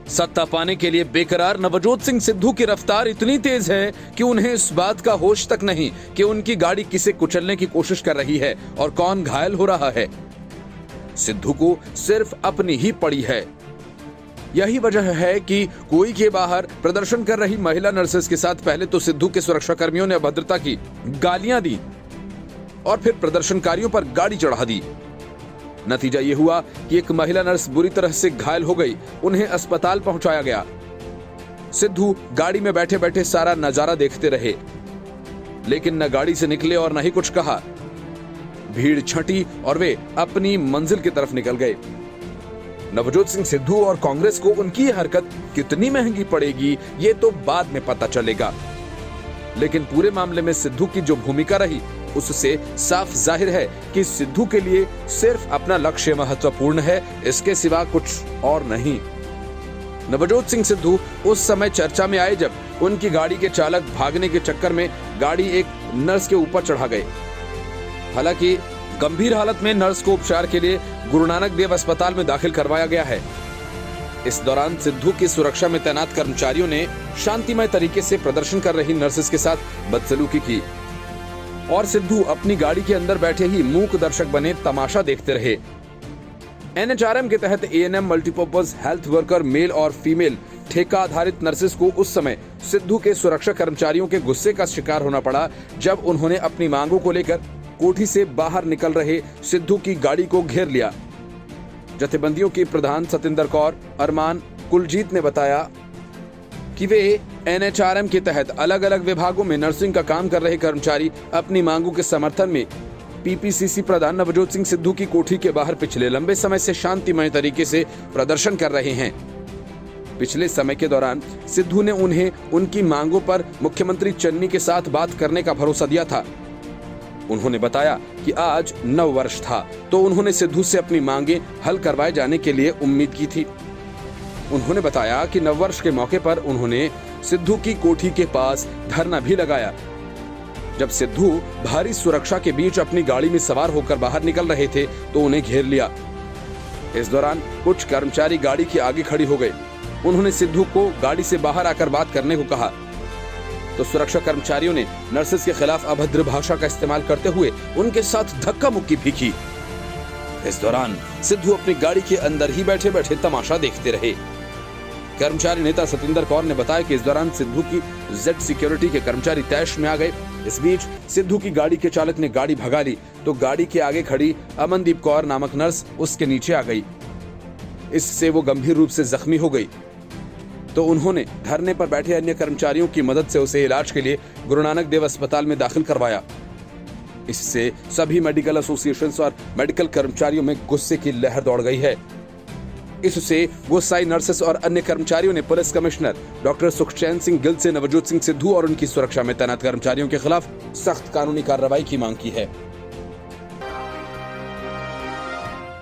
सत्ता पाने के लिए बेकरार नवजोत सिंह सिद्धू की रफ्तार इतनी तेज है कि उन्हें इस बात का होश तक नहीं कि उनकी गाड़ी किसे कुचलने की कोशिश कर रही है और कौन घायल हो रहा है। सिद्धू को सिर्फ अपनी ही पड़ी है। यही वजह है कि कोई के बाहर प्रदर्शन कर रही महिला नर्सेस के साथ पहले तो सिद्धू के सुरक्षा कर्मियों ने अभद्रता की गालियां दी और फिर प्रदर्शनकारियों पर गाड़ी चढ़ा दी। नतीजा यह हुआ कि एक महिला नर्स बुरी तरह से घायल हो गई, उन्हें अस्पताल पहुंचाया गया। सिद्धू गाड़ी में बैठे बैठे सारा नजारा देखते रहे, लेकिन न गाड़ी से निकले और न ही कुछ कहा। भीड़ छंटी और वे अपनी मंजिल की तरफ निकल गए। नवजोत सिंह सिद्धू और कांग्रेस को उनकी हरकत कितनी महंगी पड़ेगी ये तो बाद में पता चलेगा, लेकिन पूरे मामले में सिद्धू की जो भूमिका रही उससे साफ जाहिर है कि सिद्धू के लिए सिर्फ अपना लक्ष्य महत्वपूर्ण है, इसके सिवा कुछ और नहीं। नवजोत सिंह सिद्धू उस समय चर्चा में आए जब उनकी गाड़ी के चालक भागने के चक्कर में गाड़ी एक नर्स के ऊपर चढ़ा गए। हालांकि गंभीर हालत में नर्स को उपचार के लिए गुरु नानक देव अस्पताल में दाखिल करवाया गया है। इस दौरान सिद्धू की सुरक्षा में तैनात कर्मचारियों ने शांतिमय तरीके से प्रदर्शन कर रही नर्सेस के साथ बदसलूकी की और सिद्धू अपनी गाड़ी के अंदर बैठे ही मूक दर्शक बने तमाशा देखते रहे। एनएचआरएम के तहत ANM multipurpose health worker male और फीमेल ठेका आधारित नर्सेस को उस समय सिद्धू के सुरक्षा कर्मचारियों के गुस्से का शिकार होना पड़ा जब उन्होंने अपनी मांगों को लेकर कोठी से बाहर निकल रहे सिद्धू की गाड़ी को घेर लिया। जथेबंदियों की प्रधान सतिंदर कौर अरमान कुलजीत ने बताया कि वे एनएचआरएम के तहत अलग अलग विभागों में नर्सिंग का काम कर रहे कर्मचारी अपनी मांगों के समर्थन में पीपीसीसी प्रधान नवजोत सिंह सिद्धू की कोठी के बाहर पिछले लंबे समय से शांतिमय तरीके से प्रदर्शन कर रहे हैं। पिछले समय के दौरान सिद्धू ने उन्हें उनकी मांगों पर मुख्यमंत्री चन्नी के साथ बात करने का भरोसा दिया था। उन्होंने बताया कि आज नव वर्ष था तो उन्होंने सिद्धू से अपनी मांगे हल करवाए जाने के लिए उम्मीद की थी। उन्होंने बताया कि नववर्ष के मौके पर उन्होंने सिद्धू की कोठी के पास धरना भी लगाया। जब सिद्धू भारी सुरक्षा के बीच अपनी गाड़ी में सवार होकर बाहर निकल रहे थे तो उन्हें घेर लिया। इस दौरान कुछ कर्मचारी गाड़ी के आगे खड़ी हो गए। उन्होंने सिद्धू को गाड़ी से बाहर आकर बात करने को कहा तो सुरक्षा कर्मचारियों ने नर्सेस के खिलाफ अभद्र भाषा का इस्तेमाल करते हुए उनके साथ धक्का मुक्की भी की। इस दौरान सिद्धू अपनी गाड़ी के अंदर ही बैठे बैठे तमाशा देखते रहे। कर्मचारी नेता सतिंदर कौर ने बताया कि इस दौरान सिद्धू की जेड सिक्योरिटी के कर्मचारी तैश में आ गए। इस बीच सिद्धू की गाड़ी के चालक ने गाड़ी भगा ली तो गाड़ी के आगे खड़ी अमनदीप कौर नामक नर्स उसके नीचे आ गई। इससे वो गंभीर रूप से जख्मी हो गई तो उन्होंने धरने पर बैठे अन्य कर्मचारियों की मदद से उसे इलाज के लिए गुरु नानक देव अस्पताल में दाखिल करवाया। इससे सभी मेडिकल एसोसिएशंस और मेडिकल कर्मचारियों में गुस्से की लहर दौड़ गई है। इससे गुस्साई नर्सेस और अन्य कर्मचारियों ने police commissioner doctor Sukhchain Singh Gill से नवजोत सिंह सिद्धू और उनकी सुरक्षा में तैनात कर्मचारियों के खिलाफ सख्त कानूनी कार्रवाई की मांग की है।